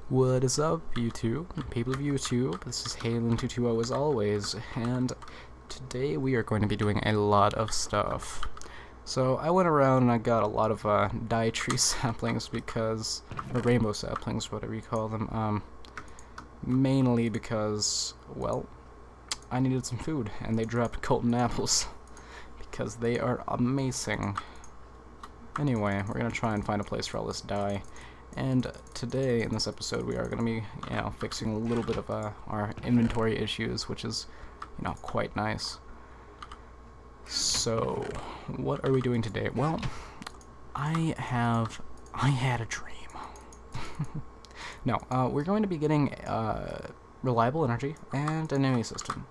What is up, YouTube? People of YouTube, this is Halen220 as always, and today we are going to be doing a lot of stuff. So I went around and I got a lot of dye tree saplings because, or rainbow saplings, whatever you call them, mainly because, well, I needed some food, and they dropped golden apples, because they are amazing. Anyway, we're going to try and find a place for all this dye. And today, in this episode, we are going to be, fixing a little bit of our inventory issues, which is, quite nice. So, what are we doing today? Well, I had a dream. No, we're going to be getting reliable energy and an enemy system.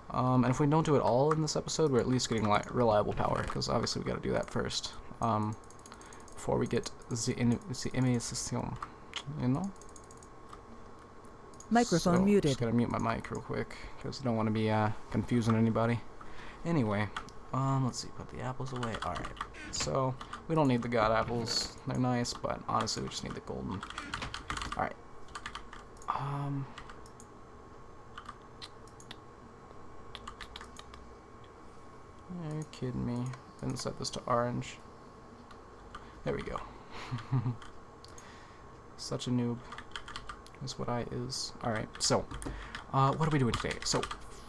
And if we don't do it all in this episode, we're at least getting reliable power, because obviously we got to do that first. Before we get the enemy system, Microphone so, muted. Just gotta mute my mic real quick, because I don't want to be confusing anybody. Anyway, let's see, put the apples away. Alright, so we don't need the god apples. They're nice, but honestly we just need the golden. Alright. Are you kidding me? Didn't set this to orange. There we go. Such a noob is what I is. Alright, so, what are we doing today? So,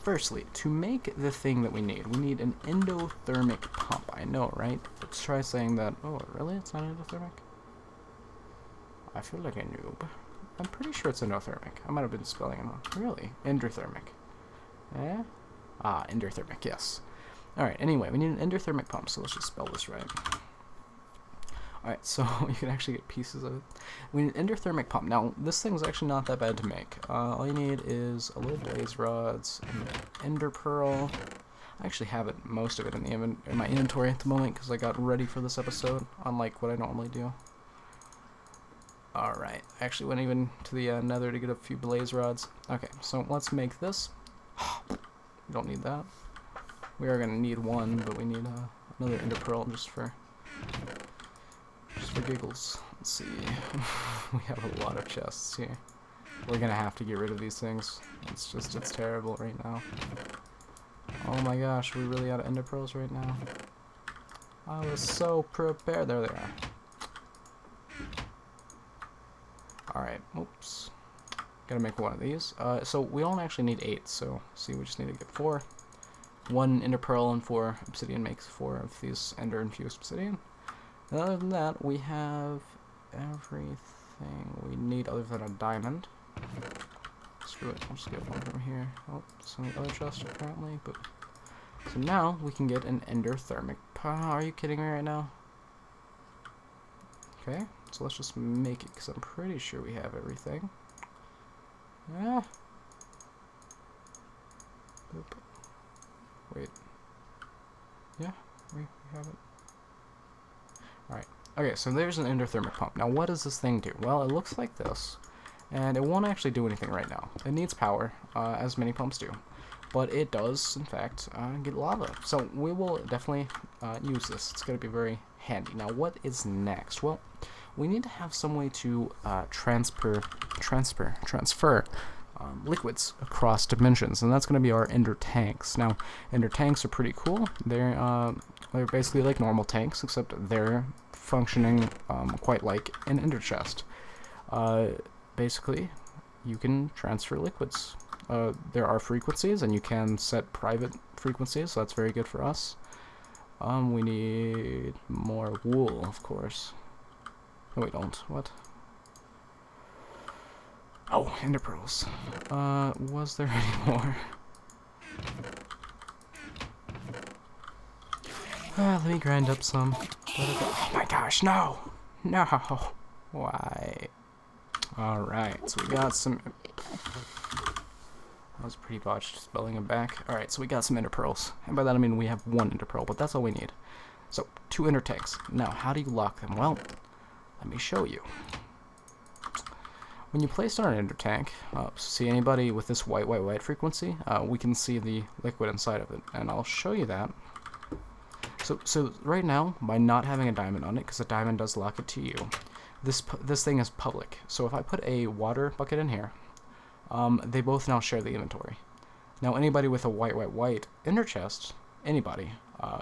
firstly, to make the thing that we need an endothermic pump. I know, right? Let's try saying that. Oh, really? It's not endothermic? I feel like a noob. I'm pretty sure it's endothermic. I might have been spelling it wrong. Really? Endothermic. Eh? Ah, endothermic, yes. Alright, anyway, we need an endothermic pump, so let's just spell this right. Alright, so you can actually get pieces of it. We need an endothermic pump. Now, this thing's actually not that bad to make. All you need is a little blaze rods, an ender pearl. I actually have it, most of it in my inventory at the moment because I got ready for this episode, unlike what I normally do. Alright, I actually went even to the nether to get a few blaze rods. Okay, so let's make this. We don't need that. We are going to need one, but we need another ender pearl just for giggles. Let's see. We have a lot of chests here. We're gonna have to get rid of these things. It's terrible right now. Oh my gosh, we're really out of ender pearls right now. I was so prepared. There they are. Alright, oops. Gotta make one of these. So we don't actually need 8, so see, we just need to get 4. 1 ender pearl and 4 obsidian makes 4 of these ender infused obsidian. And other than that, we have everything we need other than a diamond. Screw it, I'll just get one from here. Oh, some other chest apparently, but... So now, we can get an endothermic pump. Are you kidding me right now? Okay, so let's just make it, because I'm pretty sure we have everything. Yeah. Boop. Wait. Yeah, we have it. Alright, okay, so there's an endothermic pump. Now what does this thing do? Well, it looks like this, and it won't actually do anything right now. It needs power, as many pumps do, but it does, in fact, get lava. So we will definitely use this. It's going to be very handy. Now what is next? Well, we need to have some way to transfer liquids across dimensions, and that's going to be our ender tanks. Now, ender tanks are pretty cool. They're basically like normal tanks, except they're functioning quite like an ender chest. Basically, you can transfer liquids. There are frequencies, and you can set private frequencies, so that's very good for us. We need more wool, of course. No, we don't. What? Oh, ender pearls. Was there any more? Let me grind up some. Oh my gosh, no! No! Why? Alright, so we got some... That was pretty botched spelling it back. Alright, so we got some ender pearls. And by that I mean we have 1 ender pearl, but that's all we need. So, 2 ender tanks. Now, how do you lock them? Well, let me show you. When you place down an ender tank, see anybody with this white frequency, we can see the liquid inside of it, and I'll show you that. So right now, by not having a diamond on it, because a diamond does lock it to you, this thing is public. So if I put a water bucket in here, they both now share the inventory. Now anybody with a white ender chest, anybody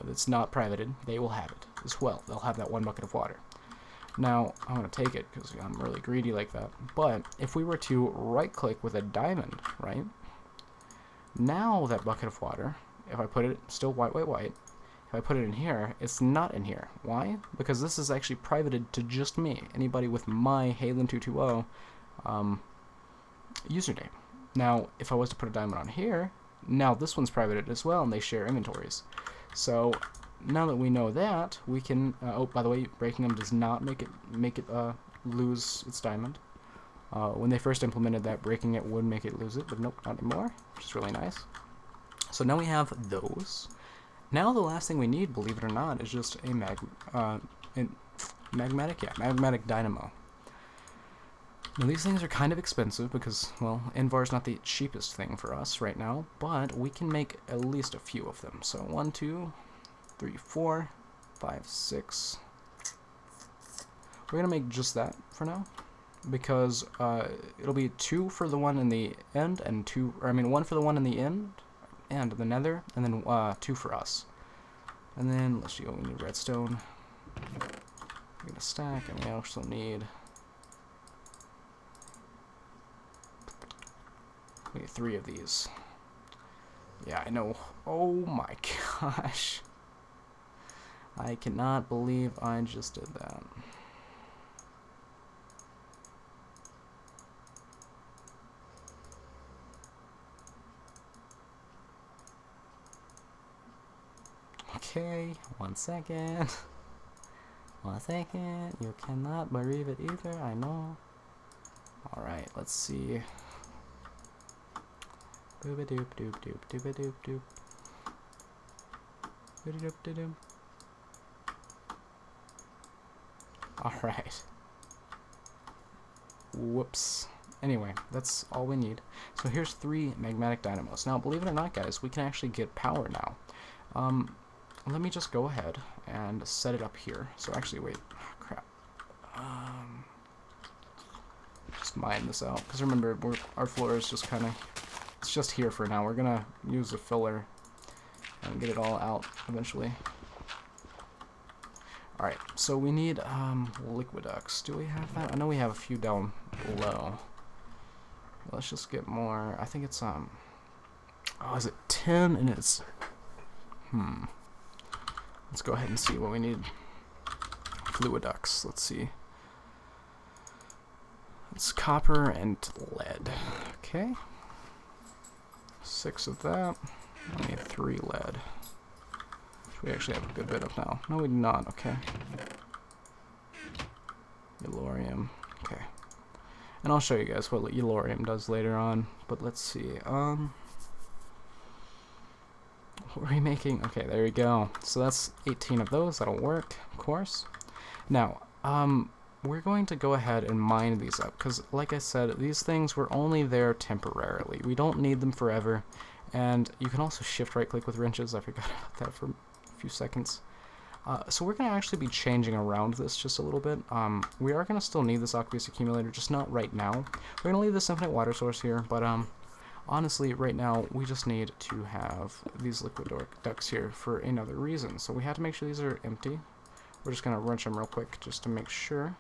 that's not privated, they will have it as well. They'll have that one bucket of water. Now I'm going to take it because I'm really greedy like that. But if we were to right click with a diamond, right? Now that bucket of water, if I put it still white, if I put it in here, it's not in here. Why? Because this is actually privated to just me. Anybody with my Halen220 username. Now, if I was to put a diamond on here, now this one's privated as well, and they share inventories. So now that we know that, we can. Oh, by the way, breaking them does not make it lose its diamond. When they first implemented that, breaking it would make it lose it, but nope, not anymore, which is really nice. So now we have those. Now the last thing we need, believe it or not, is just a magmatic dynamo. Now these things are kind of expensive because, well, Invar is not the cheapest thing for us right now, but we can make at least a few of them. So 1, 2, 3, 4, 5, 6. We're gonna make just that for now, because it'll be 2 for the one in the end, and 1 for the one in the end and the nether, and then 2 for us. And then let's see, we need redstone. We're gonna stack, and we also need 3 of these. Yeah, I know. Oh my gosh. I cannot believe I just did that. Okay, 1 second. 1 second. You cannot believe it either, I know. Alright, let's see. Booba doop doop doop dooba doop doop. Booba doop doop doop. Alright. Whoops. Anyway, that's all we need. So here's 3 magmatic dynamos. Now, believe it or not, guys, we can actually get power now. Let me just go ahead and set it up here. So actually, wait. Oh, crap. Just mine this out. Because remember, our floor is just kind of... It's just here for now. We're going to use a filler and get it all out eventually. Alright, so we need liquiducts. Do we have that? I know we have a few down below. Let's just get more. I think it's, oh, is it 10? And it's, let's go ahead and see what we need. Fluiducts, let's see. It's copper and lead. Okay. 6 of that. I need 3 lead. We actually have a good bit of now. No, we do not. Okay. Yellorium. Okay. And I'll show you guys what Yellorium does later on. But let's see. What are we making? Okay, there we go. So that's 18 of those. That'll work, of course. Now, we're going to go ahead and mine these up. Because, like I said, these things were only there temporarily. We don't need them forever. And you can also shift right-click with wrenches. I forgot about that for few seconds. So we're going to actually be changing around this just a little bit. We are going to still need this aqueous accumulator, just not right now. We're going to leave this infinite water source here, but honestly, right now, we just need to have these liquid ducts here for another reason. So we have to make sure these are empty. We're just going to wrench them real quick just to make sure.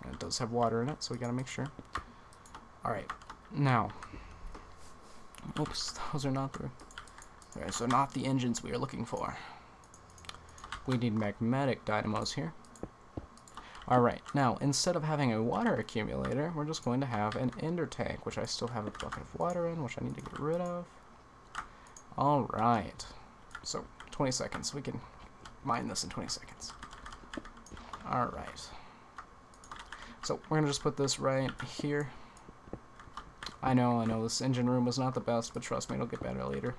And it does have water in it, so we got to make sure. Alright, now. Oops, those are not through. Alright, so not the engines we are looking for. We need magmatic dynamos here. Alright, now instead of having a water accumulator, we're just going to have an ender tank, which I still have a bucket of water in, which I need to get rid of. Alright, so 20 seconds. We can mine this in 20 seconds. Alright. So we're going to just put this right here. I know, this engine room was not the best, but trust me, it'll get better later.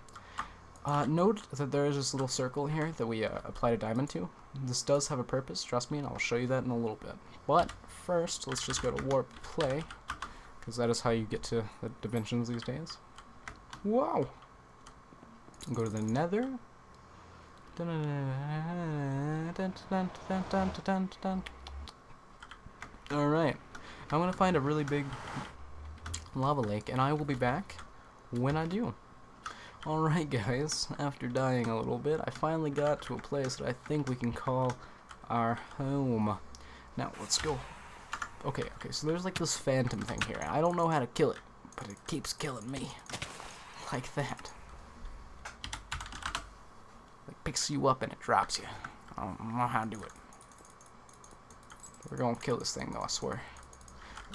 Note that there is this little circle here that we applied a diamond to. This does have a purpose, trust me, and I'll show you that in a little bit. But first, let's just go to warp play, because that is how you get to the dimensions these days. Wow! Go to the nether. Alright, I'm gonna find a really big lava lake, and I will be back when I do. Alright guys, after dying a little bit, I finally got to a place that I think we can call our home. Now, let's go. Okay, so there's like this phantom thing here. I don't know how to kill it, but it keeps killing me. Like that. It picks you up and it drops you. I don't know how to do it. We're gonna kill this thing though, I swear.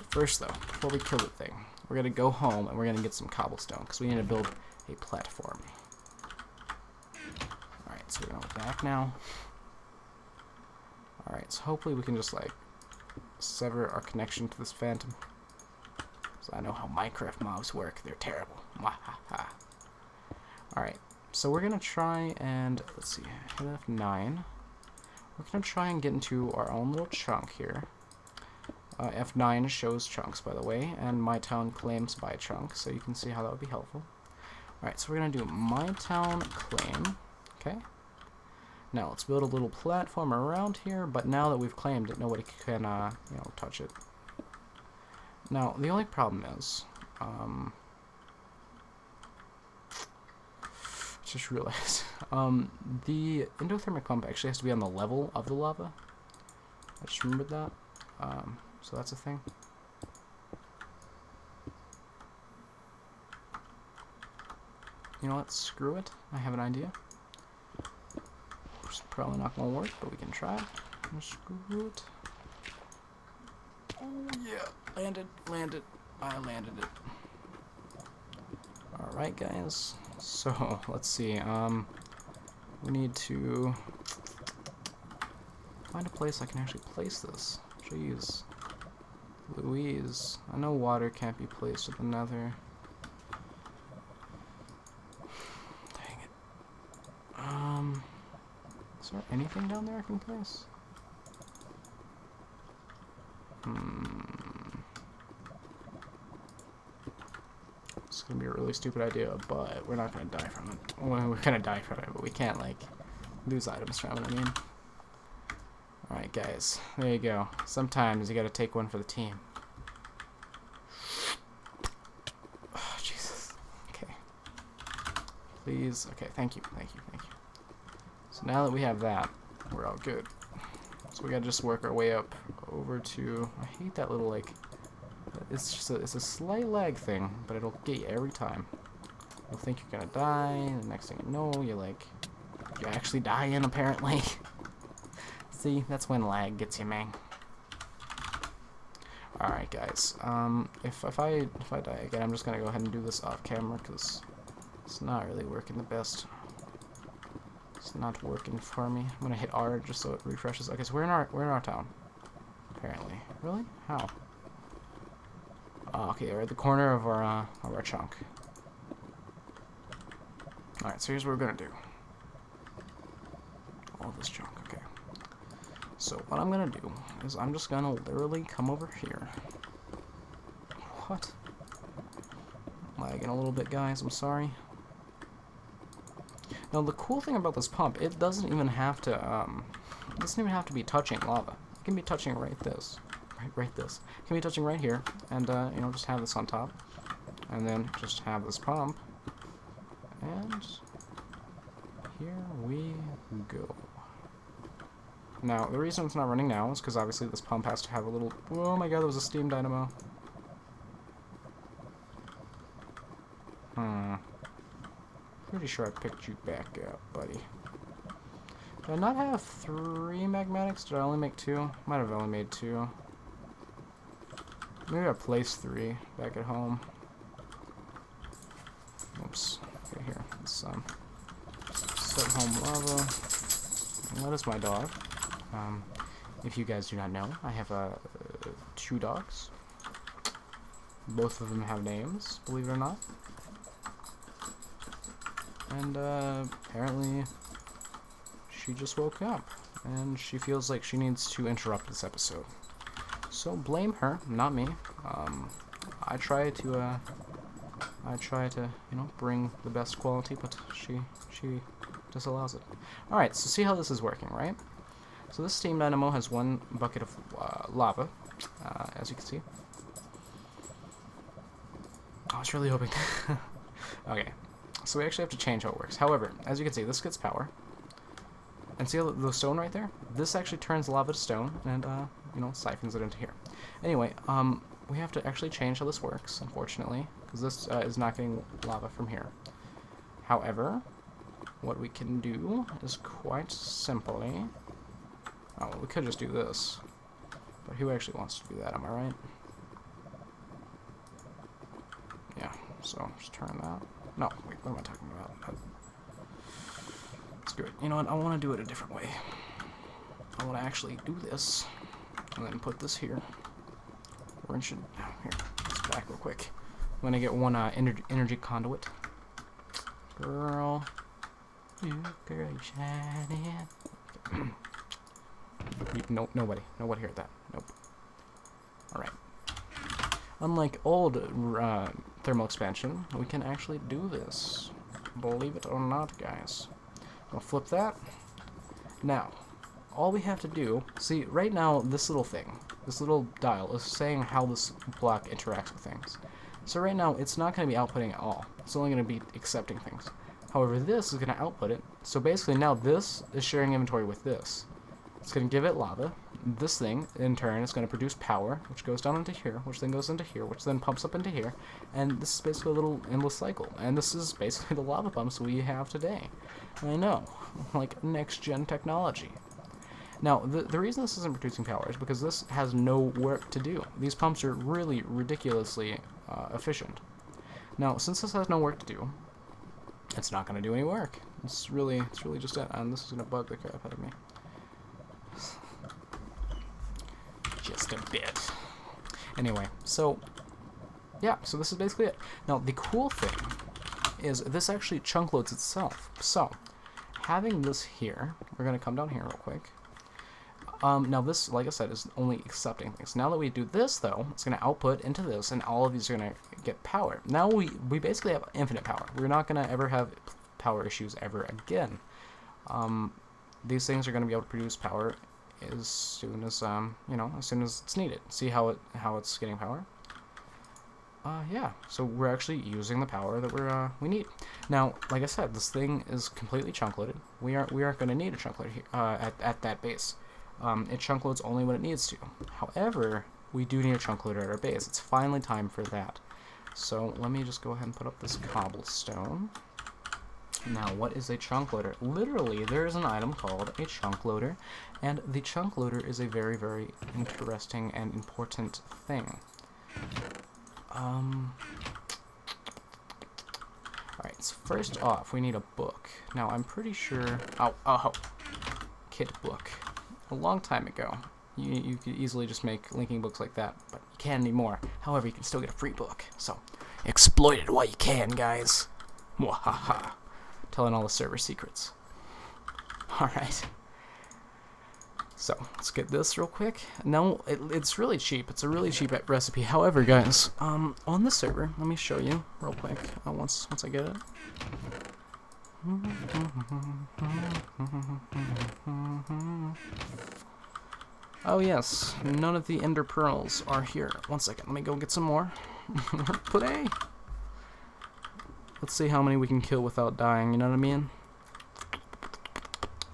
First though, before we kill the thing, we're gonna go home and we're gonna get some cobblestone, because we need to build a platform. Alright, so we're gonna go back now. Alright, so hopefully we can just like sever our connection to this phantom. So I know how Minecraft mobs work. They're terrible. Alright, so we're gonna try and, let's see, hit F9. We're gonna try and get into our own little chunk here. F9 shows chunks, by the way, and my town claims by chunk, so you can see how that would be helpful. Alright, so we're gonna do my town claim. Okay. Now let's build a little platform around here, but now that we've claimed it, nobody can, you know, touch it. Now, the only problem is, just realized, the endothermic pump actually has to be on the level of the lava. I just remembered that. So that's a thing. You know what? Screw it. I have an idea. It's probably not going to work, but we can try. Screw it. Oh yeah, landed. I landed it. Alright guys, so let's see, we need to find a place I can actually place this. Jeez. Louise. I know water can't be placed with another. Dang it. Is there anything down there I can place? It's gonna be a really stupid idea, but we're not gonna die from it. Well, we're gonna die from it, but we can't, like, lose items from it, I mean. Alright, guys. There you go. Sometimes you gotta take one for the team. Oh, Jesus. Okay. Please. Okay, thank you. So now that we have that, we're all good. So we gotta just work our way up over to... I hate that little, like... It's just it's a slight lag thing, but it'll get you every time. You'll think you're gonna die, and the next thing you know, you're actually dying, apparently. See, that's when lag gets you, man. Alright, guys. If I die again, I'm just gonna go ahead and do this off camera, because it's not really working the best. It's not working for me. I'm gonna hit R just so it refreshes. Okay, so we're in our town. Apparently. Really? How? Okay, we're at the corner of our chunk. Alright, so here's what we're gonna do. All this chunk, okay. So what I'm gonna do is I'm just gonna literally come over here. What? Lagging a little bit, guys, I'm sorry. Now the cool thing about this pump, it doesn't even have to be touching lava. It can be touching right this. Right this. It can be touching right here, and you know, just have this on top, and then just have this pump, and here we go. Now the reason it's not running now is because obviously this pump has to have a little... Oh my god, there was a steam dynamo. Pretty sure I picked you back up, buddy. Did I not have 3 magmatics? Did I only make 2? Might have only made 2. Maybe I placed 3 back at home. Oops. Okay, here. Let's set home lava. And that is my dog. If you guys do not know, I have 2 dogs. Both of them have names, believe it or not. And apparently she just woke up, and she feels like she needs to interrupt this episode. So blame her, not me. I try to you know, bring the best quality, but she disallows it. All right, so see how this is working, right? So this steam dynamo has one bucket of lava, as you can see. I was really hoping. Okay, so we actually have to change how it works. However, as you can see, this gets power. And see the stone right there? This actually turns lava to stone and, you know, siphons it into here. Anyway, we have to actually change how this works, unfortunately, because this is not getting lava from here. However, what we can do is quite simply... Oh, we could just do this. But who actually wants to do that, am I right? Yeah, so just turn that. No, wait, what am I talking about? Screw it. You know what, I want to do it a different way. I want to actually do this, and then put this here. Here, let's back real quick. I'm going to get one energy conduit. Girl, you shining. Nobody heard that. Nope. Alright. Unlike old thermal expansion, we can actually do this. Believe it or not, guys. I'll flip that. Now, all we have to do... See, right now, this little thing, this little dial, is saying how this block interacts with things. So right now, it's not going to be outputting at all. It's only going to be accepting things. However, this is going to output it. So basically, now this is sharing inventory with this. It's going to give it lava. This thing, in turn, is going to produce power, which goes down into here, which then goes into here, which then pumps up into here. And this is basically a little endless cycle. And this is basically the lava pumps we have today. I know. Like, next-gen technology. Now, the reason this isn't producing power is because this has no work to do. These pumps are really ridiculously efficient. Now, since this has no work to do, it's not going to do any work. It's really just it. And this is going to bug the crap out of me. Just a bit. Anyway, so yeah, so this is basically it. Now the cool thing is this actually chunk loads itself. So having this here, we're gonna come down here real quick. Now this, like I said, is only accepting things. Now that we do this though, it's gonna output into this, and all of these are gonna get power. Now we basically have infinite power. We're not gonna ever have power issues ever again. These things are gonna be able to produce power as soon as you know, as soon as it's needed. See how it's getting power? Yeah. So we're actually using the power that we need. Now, like I said, this thing is completely chunk loaded. We aren't going to need a chunk loader here, at that base. It chunk loads only when it needs to. However, we do need a chunk loader at our base. It's finally time for that. So let me just go ahead and put up this cobblestone. Now, what is a chunk loader? Literally, there is an item called a chunk loader, and the chunk loader is a very, very interesting and important thing. Alright, so first off, we need a book. Now, I'm pretty sure... Oh, kit book. A long time ago, you could easily just make linking books like that, but you can't anymore. However, you can still get a free book, so exploit it while you can, guys. Mwahaha. Telling all the server secrets. Alright. So, let's get this real quick. Now, it's really cheap. It's a really cheap recipe. However, guys, on the server, let me show you real quick, once I get it. Oh yes, none of the ender pearls are here. One second, let me go get some more. Play! Let's see how many we can kill without dying, you know what I mean?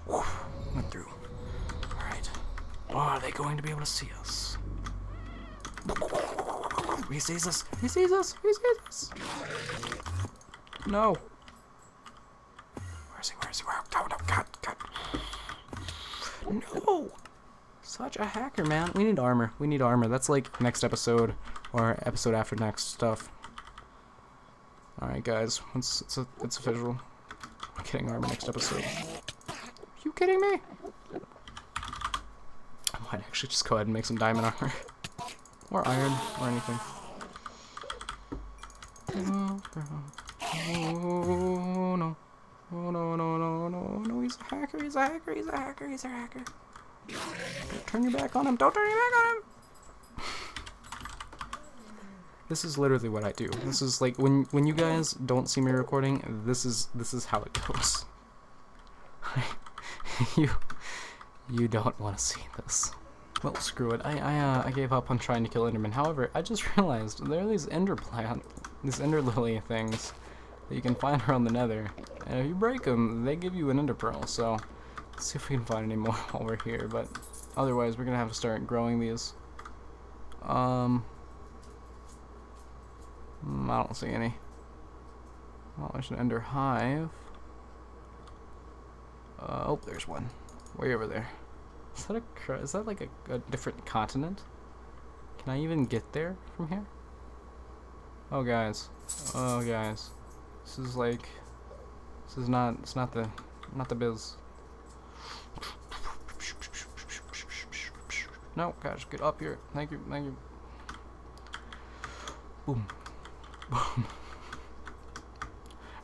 Went through. Alright. Oh, are they going to be able to see us? He sees us! He sees us! He sees us! No! Where is he? Where is he? Where? Oh, no, God! No! Such a hacker, man. We need armor. We need armor. That's like next episode, or episode after next stuff. Alright, guys. It's official. I'm getting armor next episode. Are you kidding me? I might actually just go ahead and make some diamond armor. Or iron, or anything. Oh, no. Oh, no, he's a hacker, he's a hacker, he's a hacker, he's a hacker. Don't turn your back on him, don't turn your back on him! This is literally what I do. This is like, when you guys don't see me recording, this is how it goes. You don't want to see this. Well, screw it. I gave up on trying to kill Enderman. However, I just realized there are these Ender Lily things that you can find around the Nether, and if you break them, they give you an Ender Pearl. So let's see if we can find any more while we're here. But otherwise, we're gonna have to start growing these. I don't see any. Oh, there's an Ender Hive. Oh, there's one. Way over there. Is that like a different continent? Can I even get there from here? Oh guys. Oh guys. This is like, it's not the biz. No, guys, get up here. Thank you, thank you. Boom. Boom.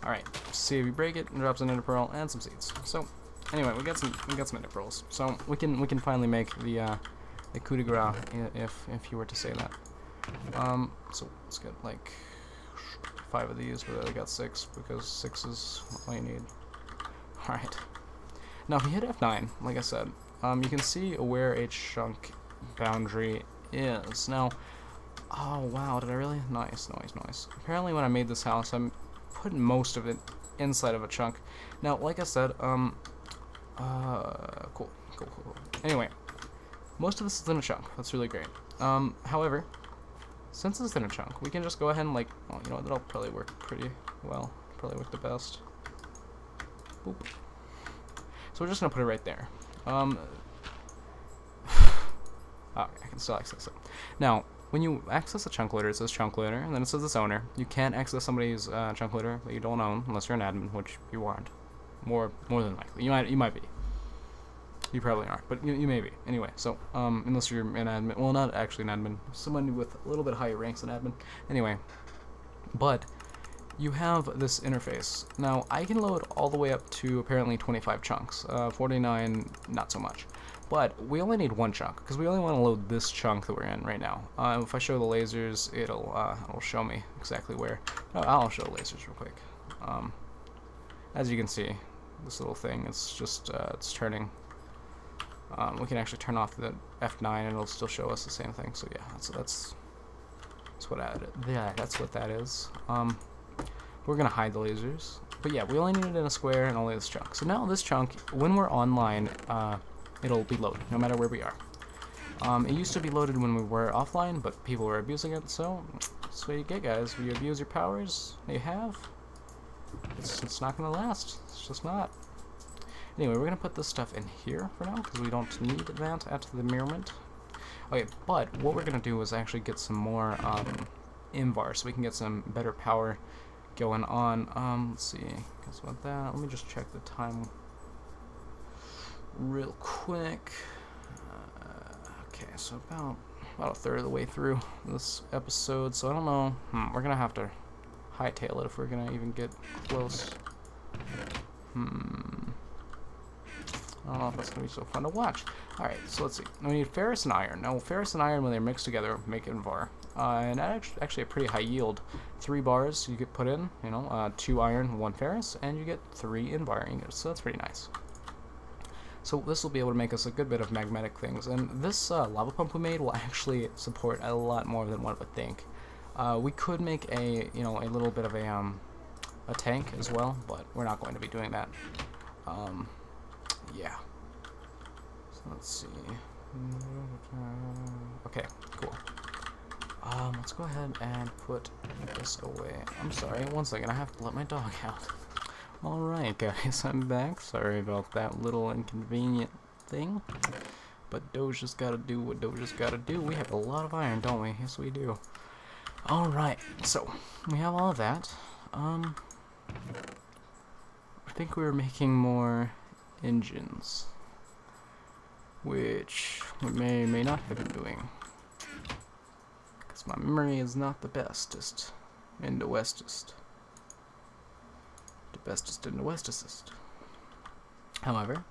Alright, see if you break it, and drops an Ender Pearl and some seeds. So anyway, we got some Ender Pearls. So we can finally make the coup de grace, if you were to say that. So let's get like 5 of these, but I got 6 because 6 is all you need. Alright. Now if you hit F9, like I said, you can see where a chunk boundary is. Now, oh wow, did I really? Nice, nice, nice. Apparently when I made this house, I'm putting most of it inside of a chunk. Now, like I said, cool. Anyway, most of this is in a chunk. That's really great. However, since it's in a chunk, we can just go ahead and like, oh, you know what, that'll probably work pretty well. Probably work the best. Boop. So we're just gonna put it right there. Okay, I can still access it. Now, when you access a chunk loader, it says chunk loader, and then it says its owner. You can't access somebody's chunk loader that you don't own unless you're an admin, which you aren't. More than likely, you might be. You probably aren't, but you may be. Anyway, so unless you're an admin, well, not actually an admin, someone with a little bit higher ranks than admin. Anyway, but you have this interface. Now, I can load all the way up to apparently 25 chunks. 49, not so much. But we only need 1 chunk, because we only want to load this chunk that we're in right now. If I show the lasers, it'll show me exactly where. Oh, I'll show lasers real quick. As you can see, this little thing, it's just, it's turning. We can actually turn off the F9 and it'll still show us the same thing. So yeah, that's what that is. We're gonna hide the lasers, but yeah, we only need it in a square and only this chunk. So now this chunk, when we're online, it'll be loaded no matter where we are. It used to be loaded when we were offline, but people were abusing it. So that's what you get, guys. When you abuse your powers that you have, it's not gonna last. It's just not. Anyway, we're gonna put this stuff in here for now because we don't need that at the moment. Okay, but what we're gonna do is actually get some more invar so we can get some better power going on. Let's see. Guess about that. Let me just check the time real quick. Okay, so about a third of the way through this episode. So I don't know. We're gonna have to hightail it if we're gonna even get close. I don't know if that's going to be so fun to watch. Alright, so let's see. We need ferrous and iron. Now, ferrous and iron, when they're mixed together, make invar. And that's actually a pretty high yield. 3 bars you get put in, 2 iron, 1 ferrous, and you get 3 invar ingots. So that's pretty nice. So this will be able to make us a good bit of magmatic things. And this lava pump we made will actually support a lot more than one would think. We could make a little bit of a tank as well, but we're not going to be doing that. Yeah. So let's see. Okay, cool. Let's go ahead and put this away. I'm sorry, one second, I have to let my dog out. Alright guys, I'm back. Sorry about that little inconvenient thing. But Doja's gotta do what Doja's gotta do. We have a lot of iron, don't we? Yes we do. Alright, so we have all of that. I think we were making more engines, which we may or may not have been doing, because my memory is not the bestest in the westest. The bestest in the westest. However,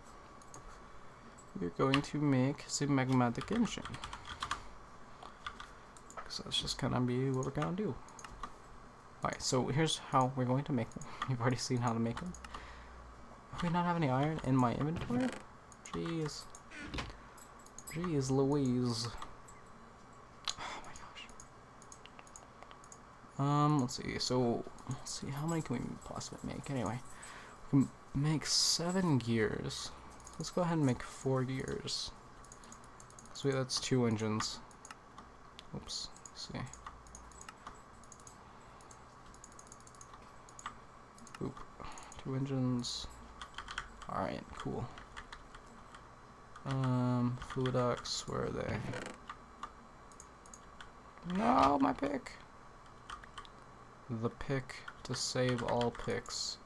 we're going to make the magmatic engine. So that's just gonna be what we're gonna do. Alright, so here's how we're going to make them. You've already seen how to make them. Do we not have any iron in my inventory? Jeez. Jeez Louise. Oh my gosh. Let's see. So, let's see. How many can we possibly make? Anyway, we can make 7 gears. Let's go ahead and make 4 gears. So that's 2 engines. Oops. Let's see. Oop. 2 engines. Alright, cool. Fluid ducts, where are they? No, my pick! The pick to save all picks.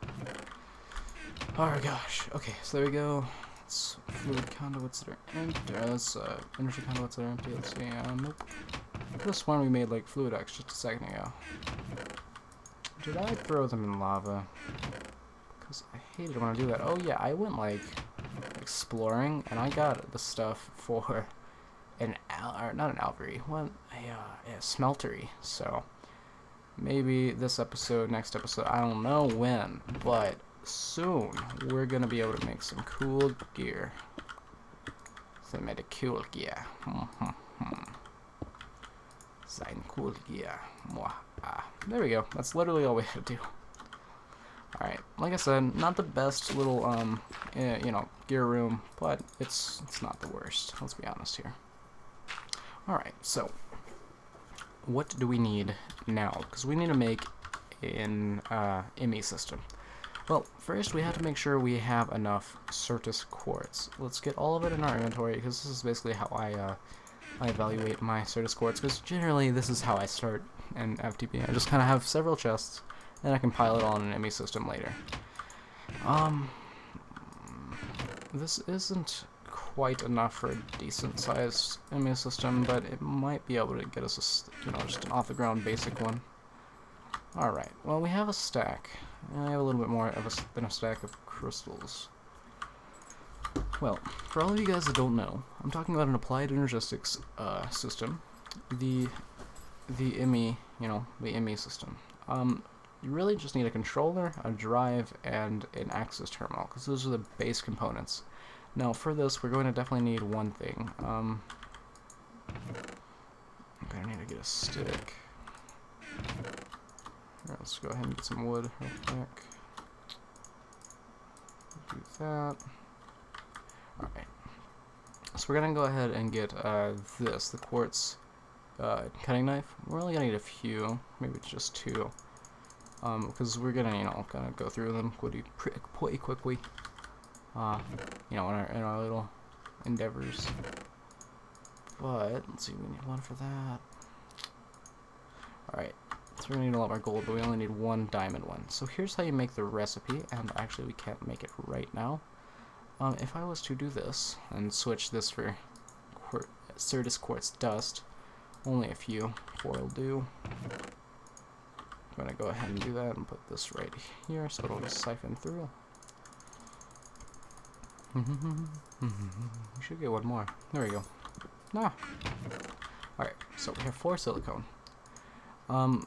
Oh gosh. Okay, so there we go. It's fluid conduits that are empty. That's energy conduits that are empty. Let's see. Nope. This one we made like fluid ducts just a second ago. Did I throw them in lava? Because I hated when I do that. Oh yeah, I went like exploring and I got the stuff for an not an alvery, what a smeltery. So maybe this episode, next episode, I don't know when, but soon we're gonna be able to make some cool gear. So I made a cool gear. Sein cool gear. There we go. That's literally all we had to do. Alright, like I said, not the best little, you know, gear room, but it's not the worst. Let's be honest here. Alright, so, what do we need now? Because we need to make an ME system. Well, first we have to make sure we have enough Certus quartz. Let's get all of it in our inventory, because this is basically how I evaluate my Certus quartz, because generally this is how I start in FTB. I just kind of have several chests, and I can pile it all in an ME system later. This isn't quite enough for a decent sized ME system, but it might be able to get us a, you know, just an off the ground basic one. Alright, well we have a stack. I have a little bit more than a stack of crystals. Well, for all of you guys that don't know, I'm talking about an applied energistics system. The ME, you know, the ME system. You really just need a controller, a drive, and an access terminal, because those are the base components. Now, for this, we're going to definitely need one thing. I'm going to need to get a stick. Alright, let's go ahead and get some wood real quick. Do that. Alright. So we're going to go ahead and get the quartz cutting knife. We're only going to need a few, maybe just 2. Because we're gonna, you know, kind of go through them pretty quickly, you know, in our little endeavors. But let's see, we need 1 for that. All right, so we're gonna need a lot more gold, but we only need 1 diamond one. So here's how you make the recipe, and actually we can't make it right now. If I was to do this and switch this for Certus quartz dust, only a few, 4 will do. I'm going to go ahead and do that and put this right here so it'll just siphon through. We should get 1 more. There we go. Ah. Alright, so we have 4 silicone. So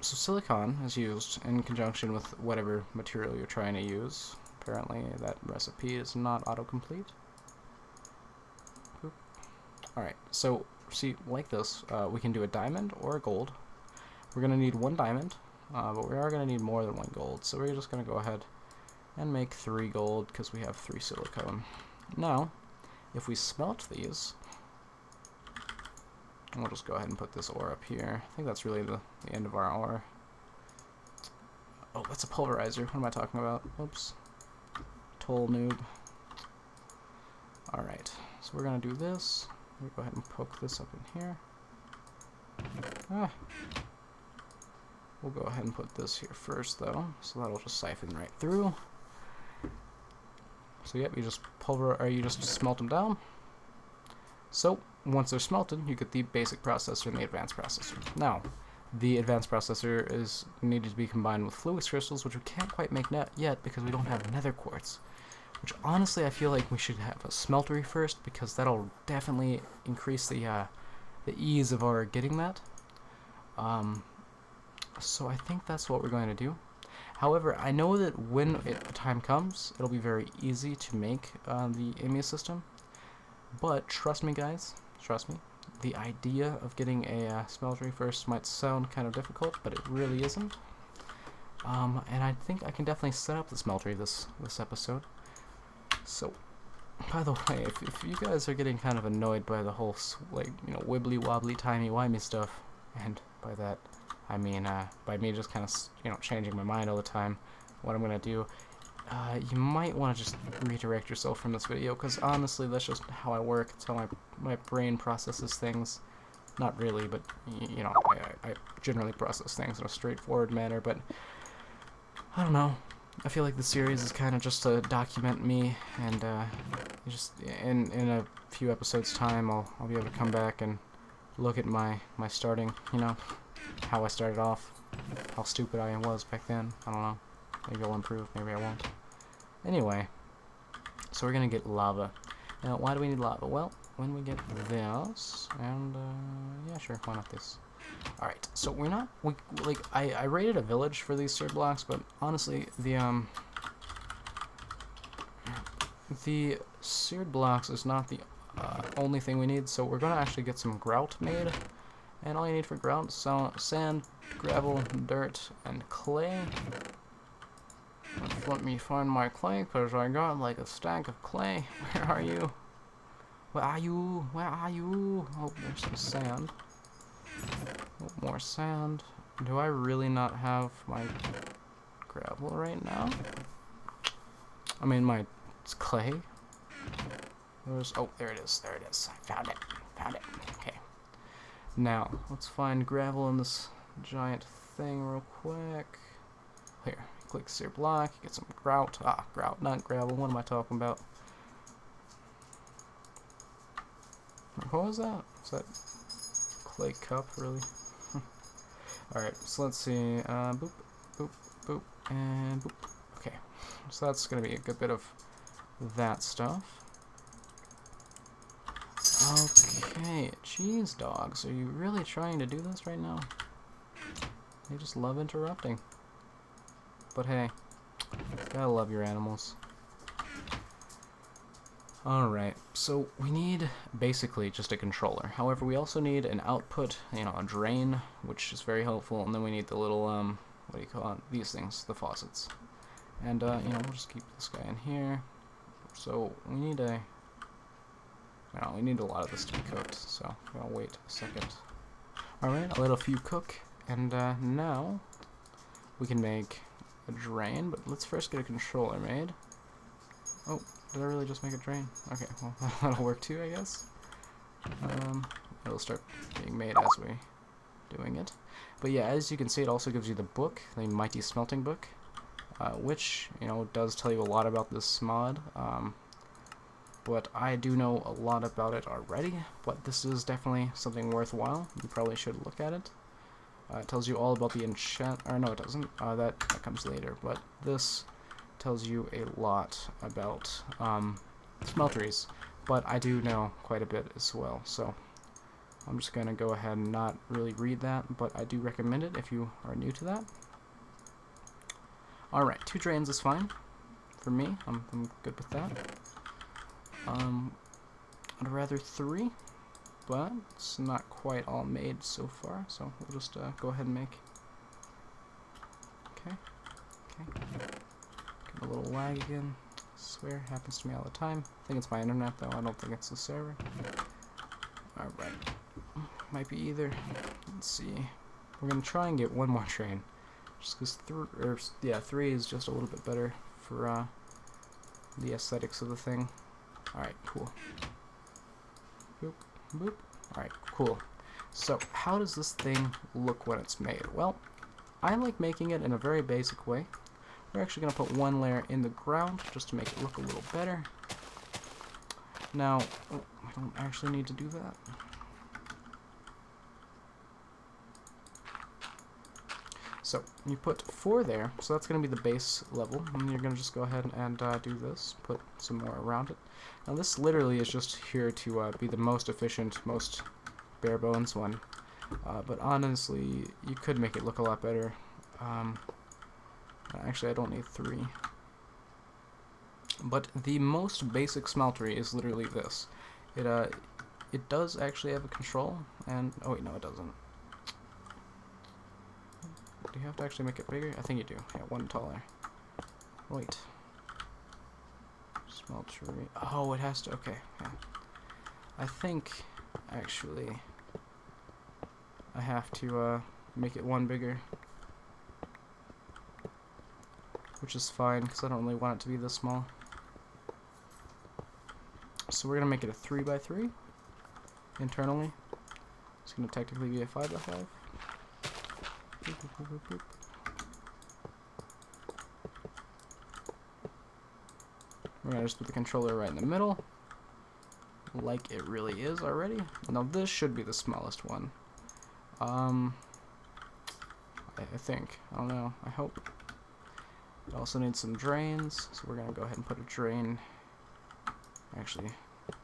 silicon is used in conjunction with whatever material you're trying to use. Apparently that recipe is not autocomplete. Alright, so see, like this, we can do a diamond or a gold. We're going to need 1 diamond, but we are going to need more than 1 gold, so we're just going to go ahead and make 3 gold because we have 3 silicone. Now, if we smelt these, we'll just go ahead and put this ore up here. I think that's really the end of our ore. Oh, that's a pulverizer. What am I talking about? Oops. Toll noob. Alright, so we're going to do this. We'll go ahead and poke this up in here. We'll go ahead and put this here first, though, so that'll just siphon right through. So yep, you just smelt them down. So once they're smelted, you get the basic processor and the advanced processor. Now, the advanced processor is needed to be combined with fluix crystals, which we can't quite make yet because we don't have nether quartz. Which honestly, I feel like we should have a smeltery first because that'll definitely increase the ease of our getting that. So I think that's what we're going to do. However, I know that when the time comes, it'll be very easy to make the ME system. But trust me, guys, trust me. The idea of getting a smeltery first might sound kind of difficult, but it really isn't. And I think I can definitely set up the smeltery this episode. So, by the way, if you guys are getting kind of annoyed by the whole, like, you know, wibbly wobbly timey wimey stuff, and by that I mean by me just kind of, you know, changing my mind all the time, what I'm gonna do, you might want to just redirect yourself from this video, because honestly that's just how I work. It's how my brain processes things. Not really, but you know, I generally process things in a straightforward manner, but I don't know. I feel like the series is kind of just to document me, and just in a few episodes time I'll be able to come back and look at my starting, you know, how I started off, how stupid I was back then. I don't know. Maybe I'll improve, maybe I won't. Anyway, so we're gonna get lava. Now, why do we need lava? Well, when we get this, and yeah, sure, why not this? Alright, so I rated a village for these seared blocks, but honestly, the seared blocks is not the only thing we need, so we're gonna actually get some grout made. And all you need for grout is sand, gravel, dirt, and clay. Let me find my clay, because I got like a stack of clay. Where are you? Where are you? Where are you? Oh, there's some sand. Oh, more sand. Do I really not have my gravel right now? I mean, my clay. Oh, there it is. There it is. I found it. Found it. Okay. Now, let's find gravel in this giant thing real quick. Here. Click sear block, get some grout. Ah, grout, not gravel. What am I talking about? What was that? Is that clay cup, really? Alright, so let's see. Boop, boop, boop, and boop. Okay, so that's going to be a good bit of that stuff. Okay, cheese dogs. Are you really trying to do this right now? They just love interrupting. But hey, gotta love your animals. Alright, so we need basically just a controller. However, we also need an output, you know, a drain, which is very helpful, and then we need the little, what do you call it? These things, the faucets. And, you know, we'll just keep this guy in here. So, we need a lot of this to be cooked, so I'll wait a second. Alright, I'll let a few cook, and, now we can make a drain, but let's first get a controller made. Oh, did I really just make a drain? Okay, well, that'll work too, I guess. It'll start being made as we doing it. But yeah, as you can see, it also gives you the book, the Mighty Smelting Book, which, you know, does tell you a lot about this mod. But I do know a lot about it already, but this is definitely something worthwhile. You probably should look at it. It tells you all about the enchant, or no, it doesn't. That comes later. But this tells you a lot about smelteries. But I do know quite a bit as well. So I'm just gonna go ahead and not really read that, but I do recommend it if you are new to that. All right, 2 drains is fine for me. I'm good with that. I'd rather 3. But it's not quite all made so far, so we'll just go ahead and make. Okay. Get a little lag again. I swear, it happens to me all the time. I think it's my internet though, I don't think it's the server. Alright. Might be either. Let's see. We're gonna try and get one more train. Just because 3 is just a little bit better for the aesthetics of the thing. Alright, cool. Boop. Boop. Alright, cool. So, how does this thing look when it's made? Well, I like making it in a very basic way. We're actually going to put 1 layer in the ground just to make it look a little better. Now, oh, I don't actually need to do that. So, you put 4 there, so that's going to be the base level, and you're going to just go ahead and do this, put some more around it. Now this literally is just here to be the most efficient, most bare bones one, but honestly, you could make it look a lot better. Actually, I don't need 3. But the most basic smeltery is literally this. It does actually have a control, and oh wait, no, it doesn't. Do you have to actually make it bigger? I think you do. Yeah, one taller. Wait. Smeltery. Oh, it has to. Okay. Yeah. I think actually I have to make it one bigger, which is fine because I don't really want it to be this small. So we're gonna make it a 3x3 internally. It's gonna technically be a 5x5. Boop, boop, boop, boop. We're gonna just put the controller right in the middle, like it really is already. Now this should be the smallest one. I think. I don't know. I hope. It also needs some drains, so we're gonna go ahead and put a drain. Actually, it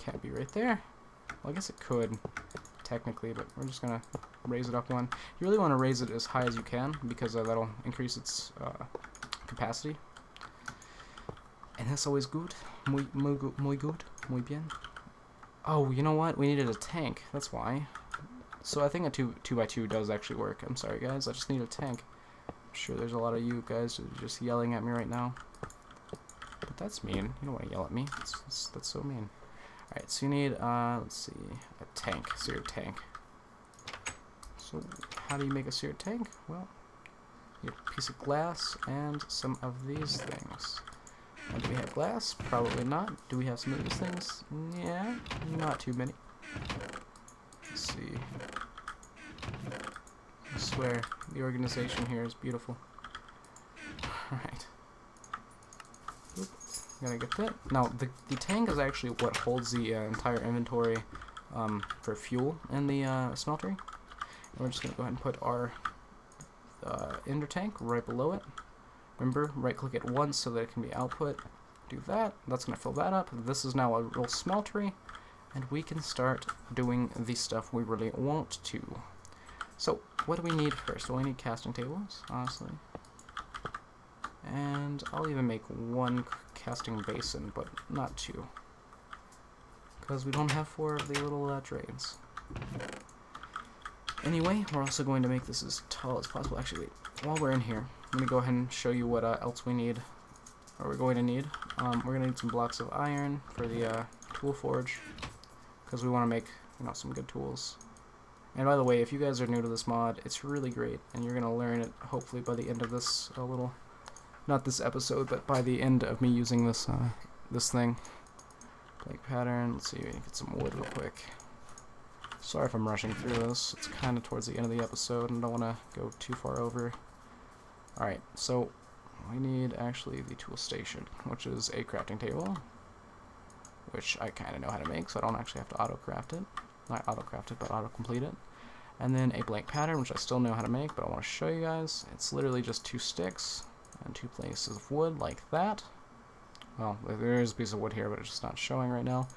can't be right there. Well, I guess it could, technically, but we're just gonna raise it up one. You really want to raise it as high as you can, because that'll increase its capacity. And that's always good. Muy good. Muy bien. Oh, you know what? We needed a tank. That's why. So I think a 2x2 does actually work. I'm sorry, guys. I just need a tank. I'm sure there's a lot of you guys who are just yelling at me right now. But that's mean. You don't want to yell at me. That's so mean. Alright, so you need, let's see, a tank. Seared tank. So how do you make a seared tank? Well, you have a piece of glass and some of these things. Do we have glass? Probably not. Do we have some of these things? Yeah, not too many. Let's see. I swear, the organization here is beautiful. Alright. Gonna get that. Now, the tank is actually what holds the entire inventory for fuel in the smeltery. And we're just gonna go ahead and put our ender tank right below it. Remember, right-click it once so that it can be output. Do that. That's going to fill that up. This is now a real smeltery, and we can start doing the stuff we really want to. So, what do we need first? Well, we need casting tables, honestly. And I'll even make one casting basin, but not two. Because we don't have 4 of the little drains. Anyway, we're also going to make this as tall as possible. Actually, wait, while we're in here, let me go ahead and show you what else we need, or we're going to need. We're going to need some blocks of iron for the tool forge, because we want to make, you know, some good tools. And by the way, if you guys are new to this mod, it's really great, and you're going to learn it hopefully by the end of this little, not this episode, but by the end of me using this this thing. Like pattern. Let's see, we can get some wood real quick. Sorry if I'm rushing through this. It's kind of towards the end of the episode, and I don't want to go too far over. Alright, so we need actually the tool station, which is a crafting table, which I kind of know how to make, so I don't actually have to auto-craft it. Not auto-craft it, but auto-complete it. And then a blank pattern, which I still know how to make, but I want to show you guys. It's literally just 2 sticks and 2 pieces of wood, like that. Well, there is a piece of wood here, but it's just not showing right now.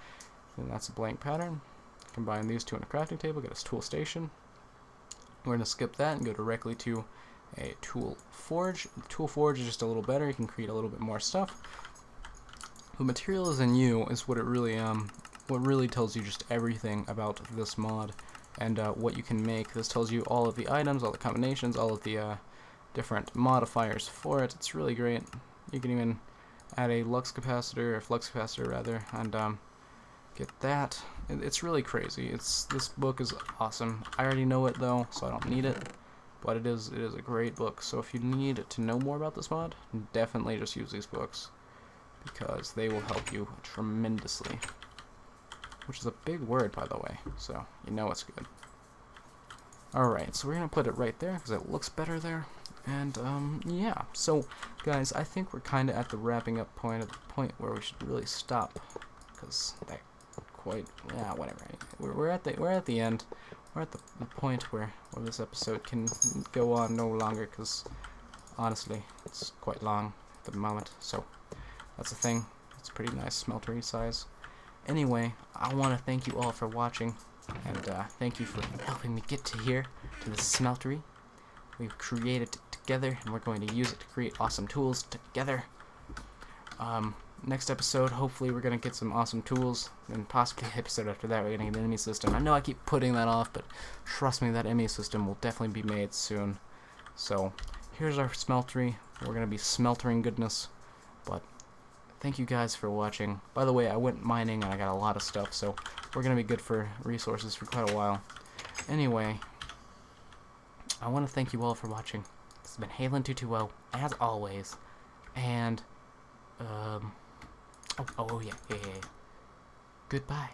And that's a blank pattern. Combine these 2 in a crafting table, get a tool station. We're going to skip that and go directly to a tool forge. The tool forge is just a little better. You can create a little bit more stuff. The materials in you is what really tells you just everything about this mod and what you can make. This tells you all of the items, all the combinations, all of the different modifiers for it. It's really great. You can even add a flux capacitor rather, and get that. It's really crazy. This book is awesome. I already know it though, so I don't need it. But it is a great book. So if you need to know more about this mod, definitely just use these books, because they will help you tremendously. Which is a big word, by the way, so you know it's good. Alright, so we're gonna put it right there because it looks better there. And yeah, so guys, I think we're kind of at the wrapping up point, where we should really stop, because that yeah, whatever. We're at the end. We're at the point where this episode can go on no longer, because honestly, it's quite long at the moment. So that's the thing. It's a pretty nice smeltery size. Anyway, I want to thank you all for watching, and thank you for helping me get to here, to the smeltery. We've created it together, and we're going to use it to create awesome tools together. next episode, hopefully we're going to get some awesome tools, and possibly the episode after that we're going to get an enemy system. I know I keep putting that off, but trust me, that enemy system will definitely be made soon. So, here's our smeltery. We're going to be smeltering goodness, but thank you guys for watching. By the way, I went mining and I got a lot of stuff, so we're going to be good for resources for quite a while. Anyway, I want to thank you all for watching. This has been Halen220, as always, and, yeah. Goodbye.